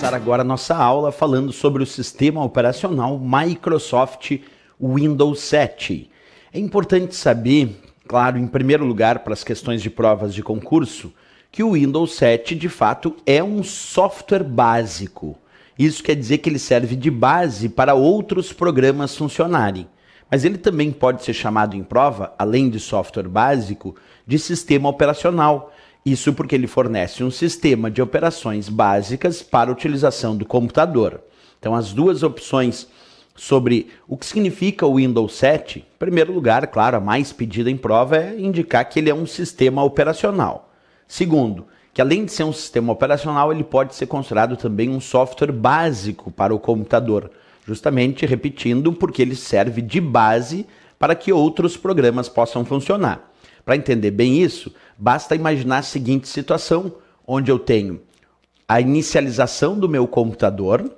começar agora a nossa aula falando sobre o sistema operacional Microsoft Windows 7. É importante saber, claro, em primeiro lugar, para as questões de provas de concurso, que o Windows 7 de fato é um software básico. Isso quer dizer que ele serve de base para outros programas funcionarem. Mas ele também pode ser chamado em prova, além de software básico, de sistema operacional. Isso porque ele fornece um sistema de operações básicas para a utilização do computador. Então, as duas opções sobre o que significa o Windows 7, em primeiro lugar, claro, a mais pedida em prova é indicar que ele é um sistema operacional. Segundo, que além de ser um sistema operacional, ele pode ser considerado também um software básico para o computador. Justamente, repetindo, porque ele serve de base para que outros programas possam funcionar. Para entender bem isso, basta imaginar a seguinte situação, onde eu tenho a inicialização do meu computador,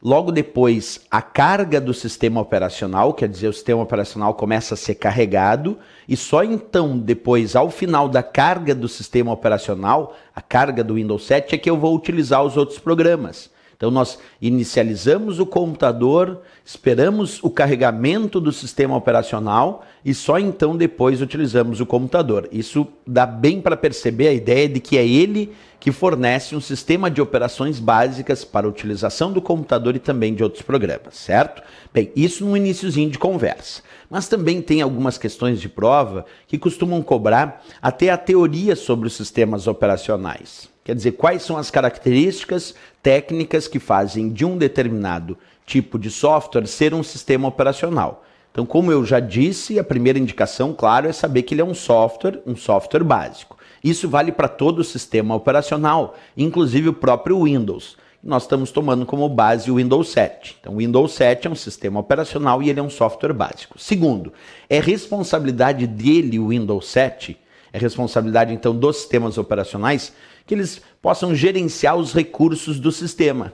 logo depois a carga do sistema operacional, quer dizer, o sistema operacional começa a ser carregado, e só então, depois, ao final da carga do sistema operacional, a carga do Windows 7, é que eu vou utilizar os outros programas. Então, nós inicializamos o computador, esperamos o carregamento do sistema operacional e só então depois utilizamos o computador. Isso dá bem para perceber a ideia de que é ele que fornece um sistema de operações básicas para a utilização do computador e também de outros programas, certo? Bem, isso no iniciozinho de conversa. Mas também tem algumas questões de prova que costumam cobrar até a teoria sobre os sistemas operacionais. Quer dizer, quais são as características técnicas que fazem de um determinado tipo de software ser um sistema operacional. Então, como eu já disse, a primeira indicação, claro, é saber que ele é um software básico. Isso vale para todo o sistema operacional, inclusive o próprio Windows. Nós estamos tomando como base o Windows 7. Então, o Windows 7 é um sistema operacional e ele é um software básico. Segundo, é responsabilidade dele, o Windows 7, é responsabilidade, então, dos sistemas operacionais, que eles possam gerenciar os recursos do sistema.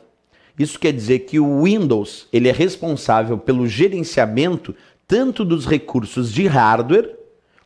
Isso quer dizer que o Windows ele é responsável pelo gerenciamento tanto dos recursos de hardware,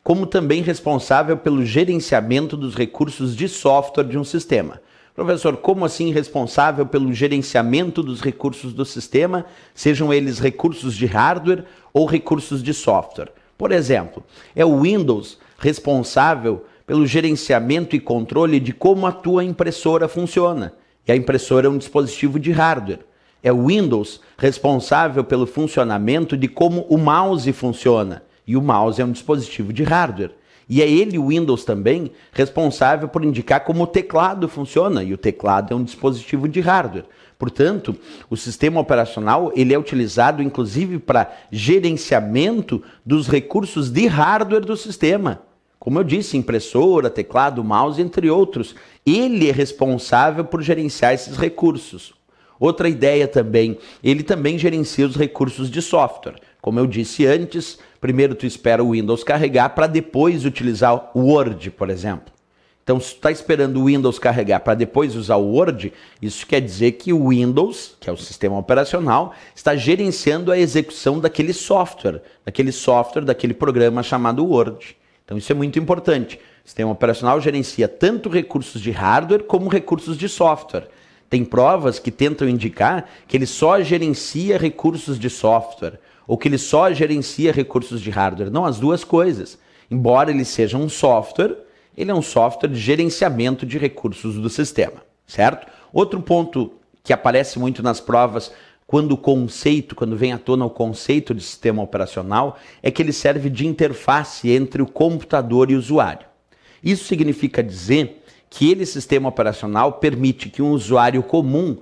como também responsável pelo gerenciamento dos recursos de software de um sistema. Professor, como assim responsável pelo gerenciamento dos recursos do sistema, sejam eles recursos de hardware ou recursos de software? Por exemplo, é o Windows responsável pelo gerenciamento e controle de como a tua impressora funciona. E a impressora é um dispositivo de hardware. É o Windows responsável pelo funcionamento de como o mouse funciona. E o mouse é um dispositivo de hardware. E é ele, o Windows, também responsável por indicar como o teclado funciona. E o teclado é um dispositivo de hardware. Portanto, o sistema operacional ele é utilizado inclusive para gerenciamento dos recursos de hardware do sistema. Como eu disse, impressora, teclado, mouse, entre outros. Ele é responsável por gerenciar esses recursos. Outra ideia também, ele também gerencia os recursos de software. Como eu disse antes, primeiro tu espera o Windows carregar para depois utilizar o Word, por exemplo. Então, se tu está esperando o Windows carregar para depois usar o Word, isso quer dizer que o Windows, que é o sistema operacional, está gerenciando a execução daquele software, daquele programa chamado Word. Então isso é muito importante. O sistema operacional gerencia tanto recursos de hardware como recursos de software. Tem provas que tentam indicar que ele só gerencia recursos de software ou que ele só gerencia recursos de hardware. Não, as duas coisas. Embora ele seja um software, ele é um software de gerenciamento de recursos do sistema, certo? Outro ponto que aparece muito nas provas quando vem à tona o conceito de sistema operacional, é que ele serve de interface entre o computador e o usuário. Isso significa dizer que ele, sistema operacional, permite que um usuário comum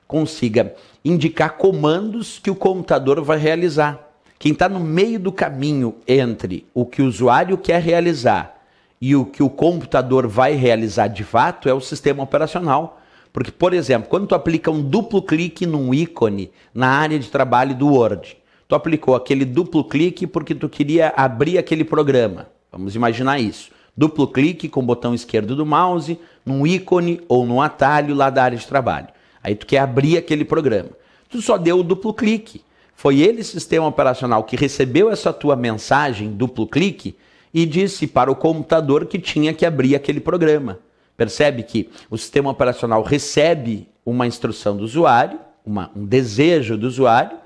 consiga indicar comandos que o computador vai realizar. Quem está no meio do caminho entre o que o usuário quer realizar e o que o computador vai realizar de fato é o sistema operacional. Porque, por exemplo, quando tu aplica um duplo clique num ícone na área de trabalho do Word, tu aplicou aquele duplo clique porque tu queria abrir aquele programa. Vamos imaginar isso. Duplo clique com o botão esquerdo do mouse, num ícone ou num atalho lá da área de trabalho. Aí tu quer abrir aquele programa. Tu só deu o duplo clique. Foi ele, sistema operacional, que recebeu essa tua mensagem, duplo clique, e disse para o computador que tinha que abrir aquele programa. Percebe que o sistema operacional recebe uma instrução do usuário, um desejo do usuário,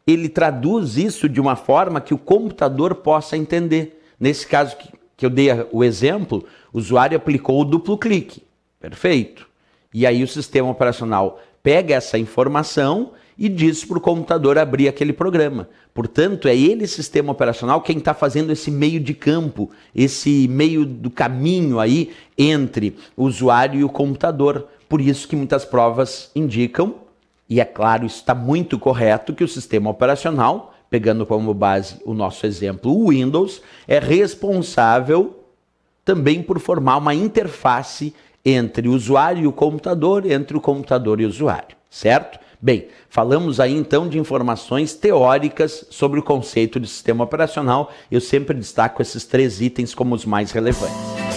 ele traduz isso de uma forma que o computador possa entender. Nesse caso que eu dei o exemplo, o usuário aplicou o duplo clique. Perfeito. E aí o sistema operacional pega essa informação e diz para o computador abrir aquele programa. Portanto, é ele, sistema operacional, quem está fazendo esse meio de campo, esse meio do caminho aí entre o usuário e o computador. Por isso que muitas provas indicam, e é claro, isso está muito correto, que o sistema operacional, pegando como base o nosso exemplo, o Windows, é responsável também por formar uma interface entre o usuário e o computador, entre o computador e o usuário, certo? Bem, falamos aí então de informações teóricas sobre o conceito de sistema operacional. Eu sempre destaco esses 3 itens como os mais relevantes.